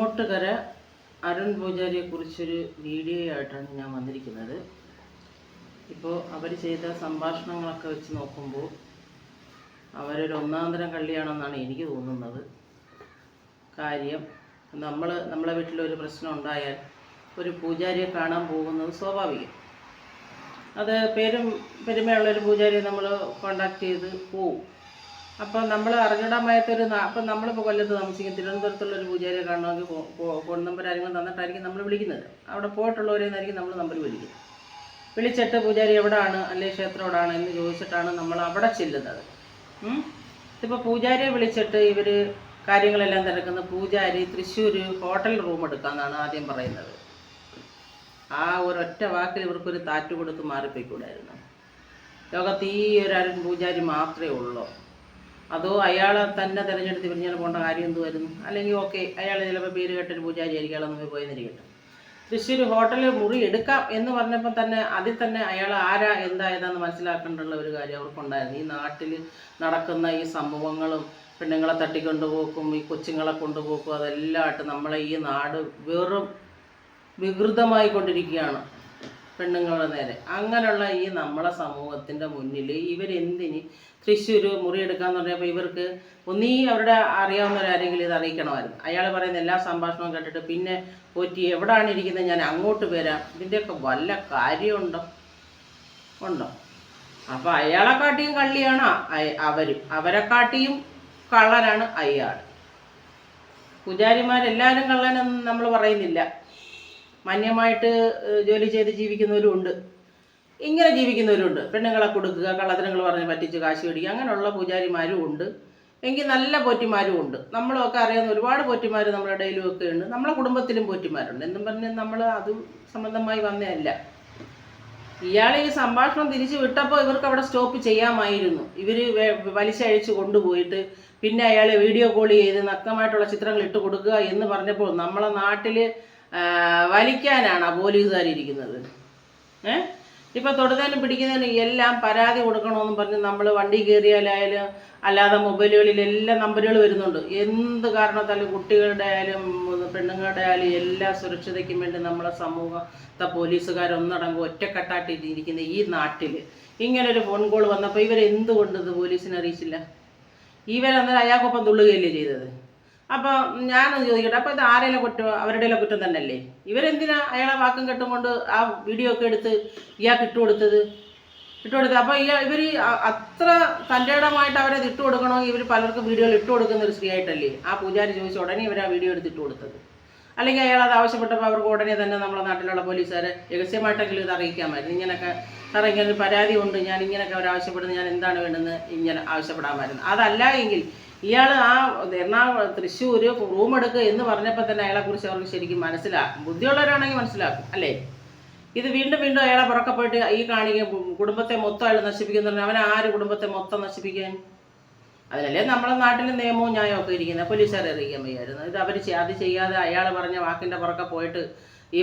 അങ്ങോട്ടുകര Arun പൂജാരിയെക്കുറിച്ചൊരു video ആയിട്ടാണ് ഞാൻ വന്നിരിക്കുന്നത്. ഇപ്പോൾ അവർ ചെയ്ത സംഭാഷണങ്ങളൊക്കെ വെച്ച് നോക്കുമ്പോൾ അവരൊരു ഒന്നാന്തരം കള്ളിയാണെന്നാണ് എനിക്ക് തോന്നുന്നത്. കാര്യം നമ്മളെ വീട്ടിലൊരു പ്രശ്നം ഉണ്ടായാൽ ഒരു പൂജാരിയെ കാണാൻ പോകുന്നത് സ്വാഭാവികം. അത് പെരുമയുള്ളൊരു പൂജാരിയെ നമ്മൾ കോണ്ടാക്ട് ചെയ്ത് പോവും. അപ്പം നമ്മൾ അറിഞ്ഞിടാമായിട്ടൊരു അപ്പം നമ്മളിപ്പോൾ കൊല്ലത്ത് താമസിക്കും, തിരുവനന്തപുരത്തുള്ളൊരു പൂജാരിയെ കാണണമെങ്കിൽ ഫോൺ നമ്പർ കാര്യങ്ങൾ തന്നിട്ടായിരിക്കും നമ്മൾ വിളിക്കുന്നത്. അവിടെ പോയിട്ടുള്ളവരെന്നായിരിക്കും നമ്മൾ നമ്പർ വിളിക്കുന്നത്. വിളിച്ചിട്ട് പൂജാരി എവിടെയാണ് അല്ലെങ്കിൽ ക്ഷേത്രം എവിടെയാണ് എന്ന് ചോദിച്ചിട്ടാണ് നമ്മൾ അവിടെ ചെല്ലുന്നത്. ഇപ്പോൾ പൂജാരിയെ വിളിച്ചിട്ട് ഇവർ കാര്യങ്ങളെല്ലാം തിരക്കുന്ന പൂജാരി തൃശ്ശൂർ ഹോട്ടൽ റൂം എടുക്കാമെന്നാണ് ആദ്യം പറയുന്നത്. ആ ഒരൊറ്റ വാക്കിൽ ഇവർക്കൊരു താറ്റ് കൊടുത്ത് മാറിപ്പോയിക്കൂടായിരുന്നു. ലോകത്ത് ഈ ഒരു അരുൺ പൂജാരി മാത്രമേ ഉള്ളൂ. അതോ അയാളെ തന്നെ തിരഞ്ഞെടുത്ത് ഇവരിഞ്ഞാൽ പോകേണ്ട കാര്യം എന്തുവായിരുന്നു? അല്ലെങ്കിൽ ഓക്കെ, അയാൾ ചിലപ്പോൾ പേര് കേട്ടൊരു പൂജാരി ആയിരിക്കും, അയാളൊന്നും പോയെന്നിരിക്കട്ടെ. തൃശ്ശൂർ ഹോട്ടലിൽ മുറി എടുക്കാം എന്ന് പറഞ്ഞപ്പോൾ തന്നെ അതിൽ തന്നെ അയാൾ ആരാ എന്തായതാന്ന് മനസ്സിലാക്കേണ്ടുള്ള ഒരു കാര്യം അവർക്കുണ്ടായിരുന്നു. ഈ നാട്ടിൽ നടക്കുന്ന ഈ സംഭവങ്ങളും പെണ്ണുങ്ങളെ തട്ടിക്കൊണ്ടുപോക്കും ഈ കൊച്ചുങ്ങളെ കൊണ്ടുപോക്കും അതെല്ലാമായിട്ട് നമ്മളെ ഈ നാട് വെറും വികൃതമായി കൊണ്ടിരിക്കുകയാണ് പെണ്ണുങ്ങളുടെ നേരെ. അങ്ങനെയുള്ള ഈ നമ്മളെ സമൂഹത്തിൻ്റെ മുന്നിൽ ഇവരെന്തിന് തൃശ്ശൂർ മുറിയെടുക്കാന്ന് പറഞ്ഞപ്പോൾ ഇവർക്ക് ഒന്നീ അവരുടെ അറിയാവുന്നവരാരെങ്കിലും ഇത് അറിയിക്കണമായിരുന്നു. അയാൾ പറയുന്ന എല്ലാ സംഭാഷണവും കേട്ടിട്ട് പിന്നെ പോറ്റി എവിടെയാണ് ഇരിക്കുന്നത്, ഞാൻ അങ്ങോട്ട് വരാം, ഇതിൻ്റെയൊക്കെ വല്ല കാര്യമുണ്ടോ? അപ്പോൾ അയാളെക്കാട്ടിയും കള്ളിയാണ് അവരെക്കാട്ടിയും കള്ളനാണ് അയാൾ. പൂജാരിമാരെല്ലാവരും കള്ളനെന്ന് നമ്മൾ പറയുന്നില്ല. മാന്യമായിട്ട് ജോലി ചെയ്ത് ജീവിക്കുന്നവരും ഉണ്ട്, ഇങ്ങനെ ജീവിക്കുന്നവരുണ്ട്. പെണ്ണുങ്ങളെ കൊടുക്കുക, കള്ളത്തരങ്ങൾ പറഞ്ഞ് പറ്റിച്ച് കാശ് പിടിക്കുക, അങ്ങനെയുള്ള പൂജാരിമാരും ഉണ്ട്. എങ്കിൽ നല്ല പോറ്റിമാരും ഉണ്ട്. നമ്മളൊക്കെ അറിയാവുന്ന ഒരുപാട് പോറ്റിമാർ നമ്മുടെ ഇടയിലും ഒക്കെ ഉണ്ട്. നമ്മളെ കുടുംബത്തിലും പോറ്റിമാരുണ്ട്. എന്നും പറഞ്ഞ് നമ്മൾ അത് സംബന്ധമായി വന്നതല്ല. ഇയാൾ ഈ സംഭാഷണം തിരിച്ചു വിട്ടപ്പോൾ ഇവർക്ക് അവിടെ സ്റ്റോപ്പ് ചെയ്യാമായിരുന്നു. ഇവർ വലിച്ചഴിച്ച് കൊണ്ടുപോയിട്ട് പിന്നെ അയാളെ വീഡിയോ കോൾ ചെയ്ത് നഗ്നമായിട്ടുള്ള ചിത്രങ്ങൾ ഇട്ട് കൊടുക്കുക എന്ന് പറഞ്ഞപ്പോൾ നമ്മളെ നാട്ടിൽ വലിക്കാനാണ് ആ പോലീസുകാരിയിരിക്കുന്നത്. ഇപ്പോൾ തൊടുന്നതിനും പിടിക്കുന്നതിനും എല്ലാം പരാതി കൊടുക്കണമെന്നും പറഞ്ഞ് നമ്മൾ വണ്ടി കയറിയാലായാലും അല്ലാതെ മൊബൈലുകളിലെല്ലാം നമ്പറുകൾ വരുന്നുണ്ട്. എന്ത് കാരണത്താലും കുട്ടികളുടെ ആയാലും പെണ്ണുങ്ങളുടെ ആയാലും എല്ലാ സുരക്ഷിതയ്ക്കും വേണ്ടി നമ്മളെ സമൂഹത്തെ പോലീസുകാരൊന്നടങ്കം ഒറ്റക്കെട്ടായിട്ടിരിക്കുന്ന ഈ നാട്ടിൽ ഇങ്ങനൊരു ഫോൺ കോൾ വന്നപ്പോൾ ഇവരെന്തുകൊണ്ട് ഇത് പോലീസിനെ അറിയിച്ചില്ല? ഇവരന്നേരം അയാൾക്കൊപ്പം തുള്ളുകയല്ലേ ചെയ്തത്. അപ്പോൾ ഞാനൊന്ന് ചോദിക്കട്ടെ, അപ്പോൾ ഇത് ആരെല്ലാം കുറ്റം? അവരുടെ കുറ്റം തന്നെയല്ലേ? ഇവരെന്തിനാ അയാളെ വാക്കും കെട്ടും കൊണ്ട് ആ വീഡിയോ ഒക്കെ എടുത്ത് ഇയാൾക്ക് ഇട്ടുകൊടുത്തത്? അപ്പോൾ ഇവർ അത്ര തൻ്റെ ഇടമായിട്ട് അവരെ ഇട്ട് കൊടുക്കണമെങ്കിൽ ഇവർ പലർക്കും വീഡിയോയിൽ ഇട്ട് കൊടുക്കുന്ന ഒരു സ്ത്രീ ആയിട്ടല്ലേ ആ പൂജാരി ചോദിച്ച ഉടനെ ഇവർ ആ വീഡിയോ എടുത്ത് ഇട്ട് കൊടുത്തത്? അല്ലെങ്കിൽ അയാൾ അത് ആവശ്യപ്പെട്ടപ്പോൾ അവർക്ക് ഉടനെ തന്നെ നമ്മളെ നാട്ടിലുള്ള പോലീസുകാരെ രഹസ്യമായിട്ടെങ്കിലും ഇത് അറിയിക്കാമായിരുന്നു. ഇങ്ങനെയൊക്കെ സാറേ ഇങ്ങനെ പരാതി ഉണ്ട്, ഞാൻ ഇങ്ങനെയൊക്കെ അവർ ആവശ്യപ്പെടുന്നത്, ഞാൻ എന്താണ് വേണ്ടതെന്ന് ഇങ്ങനെ ആവശ്യപ്പെടാമായിരുന്നു. അതല്ല എങ്കിൽ ഇയാൾ ആ തൃശ്ശൂർ റൂം എടുക്കുക എന്ന് പറഞ്ഞപ്പോൾ തന്നെ അയാളെക്കുറിച്ച് അവർക്ക് ശരിക്കും മനസ്സിലാക്കും. ബുദ്ധിയുള്ളവരാണെങ്കിൽ മനസ്സിലാക്കും അല്ലേ? ഇത് വീണ്ടും വീണ്ടും അയാളെ പുറക്കെ പോയിട്ട് ഈ കാണിക്കുക കുടുംബത്തെ മൊത്തം അയാൾ നശിപ്പിക്കുന്നു പറഞ്ഞാൽ അവൻ ആര് കുടുംബത്തെ മൊത്തം നശിപ്പിക്കാൻ? അതിനല്ലേ നമ്മളെ നാട്ടിൽ നിയമവും ന്യായവും ഒക്കെ ഇരിക്കുന്നത്. പോലീസുകാരെ അറിയിക്കാൻ വയ്യായിരുന്നു. ഇത് അവർ അത് ചെയ്യാതെ അയാൾ പറഞ്ഞ വാക്കിൻ്റെ പുറക്കെ പോയിട്ട്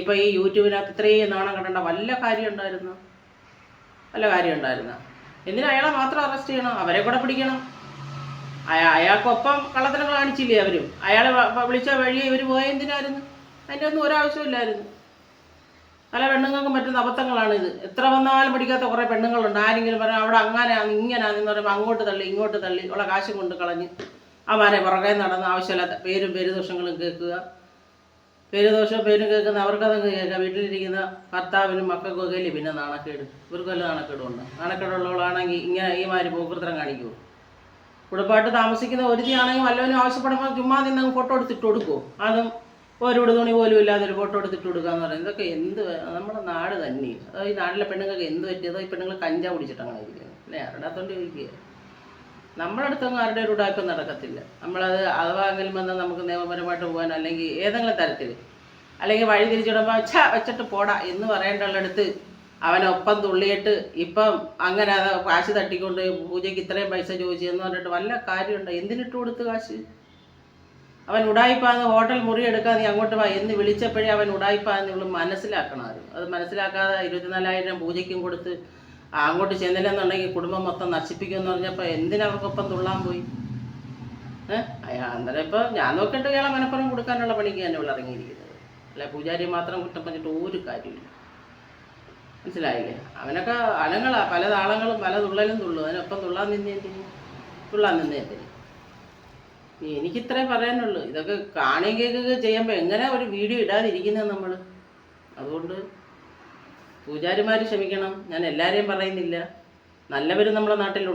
ഇപ്പോൾ ഈ യൂട്യൂബിനകത്ത് ഇത്രയും നാണം കണ്ടേണ്ട വല്ല കാര്യം ഉണ്ടായിരുന്നു? എന്തിനാ അയാളെ മാത്രം അറസ്റ്റ് ചെയ്യണം? അവരെ കൂടെ പിടിക്കണം. അയാൾക്കൊപ്പം കള്ളത്തരങ്ങൾ കാണിച്ചില്ലേ അവരും? അയാളെ വിളിച്ച വഴി ഇവർ പോയ എന്തിനായിരുന്നു? അതിൻ്റെ ഒന്നും ഒരാവശ്യമില്ലായിരുന്നു. പല പെണ്ണുങ്ങൾക്കും പറ്റുന്ന അബദ്ധങ്ങളാണിത്. എത്ര വന്നാലും പഠിക്കാത്ത കുറേ പെണ്ണുങ്ങളുണ്ട്. ആരെങ്കിലും പറഞ്ഞാൽ അവിടെ അങ്ങനെയാണ് ഇങ്ങനെയാണെന്ന് പറയുമ്പോൾ അങ്ങോട്ട് തള്ളി ഇങ്ങോട്ട് തള്ളി ഉള്ള കാശും കൊണ്ട് കളഞ്ഞ് അവരെ പുറകെ നടന്ന് ആവശ്യമില്ലാത്ത പേരുദോഷങ്ങളും കേൾക്കുക. പേരും കേൾക്കുന്ന അവർക്കതൊക്കെ കേൾക്കുക. വീട്ടിലിരിക്കുന്ന ഭർത്താവിനും മക്കൾക്കൊക്കെ അല്ലേ പിന്നെ നാണക്കേട്? ഇവർക്ക് വല്ല നാണക്കേടുണ്ട്? നാണക്കേടുള്ളവളാണെങ്കിൽ ഇങ്ങനെ ഈ മാതിരി പോകൃത്രം കാണിക്കുമോ? കുടുംബമായിട്ട് താമസിക്കുന്ന ഒരുത്തിയാണെങ്കിൽ വല്ലവനും ആവശ്യപ്പെടുമ്പോൾ ചുമ്മാ നിന്നങ്ങ് ഫോട്ടോ എടുത്തിട്ട് കൊടുക്കുമോ? അതും ഒരു തുണി പോലും ഇല്ലാതെ ഒരു ഫോട്ടോ എടുത്തിട്ട് കൊടുക്കുക എന്ന് പറയുന്നത് ഇതൊക്കെ എന്ത്? നമ്മുടെ നാട് തന്നെ ഈ നാട്ടിലെ പെണ്ണുങ്ങൾക്ക് എന്ത് പറ്റിയതോ? ഈ പെണ്ണുങ്ങൾ കഞ്ചാവ് കുടിച്ചിട്ട് അങ്ങനെ ഇരിക്കുന്നത് അല്ലേ? ആരുടെ അടുത്തോണ്ട് ചോദിക്കുക. നമ്മുടെ അടുത്തൊന്നും ആരുടെ ഒരു ഉടായ്പ നടക്കത്തില്ല. നമ്മളത് അഥവാ എങ്കിലും വന്നാൽ നമുക്ക് നിയമപരമായിട്ട് പോകാൻ അല്ലെങ്കിൽ ഏതെങ്കിലും തരത്തിൽ അല്ലെങ്കിൽ വഴി തിരിച്ചിടുമ്പോൾ വെച്ചിട്ട് പോടാ എന്ന് പറയേണ്ടുള്ളടുത്ത് അവനൊപ്പം തുള്ളിയിട്ട് ഇപ്പം അങ്ങനെ അത് കാശ് തട്ടിക്കൊണ്ട് പൂജയ്ക്ക് ഇത്രയും പൈസ ചോദിച്ചെന്ന് പറഞ്ഞിട്ട് വല്ല കാര്യമുണ്ടോ? എന്തിനിട്ട് കൊടുത്ത് കാശ്? അവൻ ഉടായിപ്പാന്ന് ഹോട്ടൽ മുറി എടുക്കാൻ നീ അങ്ങോട്ട് വാ എന്ന് വിളിച്ചപ്പോഴേ അവൻ ഉടായിപ്പാന്ന് ഇവൾ മനസ്സിലാക്കണമായിരുന്നു. അത് മനസ്സിലാക്കാതെ 24,000 പൂജയ്ക്കും കൊടുത്ത് അങ്ങോട്ട് ചെന്നില്ലെന്നുണ്ടെങ്കിൽ കുടുംബം മൊത്തം നശിപ്പിക്കുമെന്ന് പറഞ്ഞപ്പോൾ എന്തിനവർക്കൊപ്പം തുള്ളാൻ പോയി? അന്നേരം ഇപ്പോൾ ഞാൻ നോക്കിയിട്ട് ഇയാളെ മനപ്പുറം കൊടുക്കാനുള്ള പണിക്ക് തന്നെ ഇവിടെ ഇറങ്ങിയിരിക്കുന്നത്. അല്ല പൂജാരി മാത്രം കുറ്റം പറഞ്ഞിട്ട് ഒരു കാര്യമില്ല. മനസ്സിലായില്ലേ? അവനൊക്കെ അനങ്ങളാ, പല താളങ്ങളും പല തുള്ളലും തുള്ളു. അതിനൊപ്പം തുള്ളാൻ നിന്നേത്തിന്. എനിക്കിത്രേ പറയാനുള്ളൂ. ഇതൊക്കെ കാണുകയും കേൾക്കുകയൊക്കെ ചെയ്യുമ്പോൾ എങ്ങനെ ഒരു വീഡിയോ ഇടാതിരിക്കുന്നത് നമ്മൾ? അതുകൊണ്ട് പൂജാരിമാർ ക്ഷമിക്കണം. ഞാൻ എല്ലാവരെയും പറയുന്നില്ല. നല്ലവരും നമ്മുടെ നാട്ടിലുണ്ട്.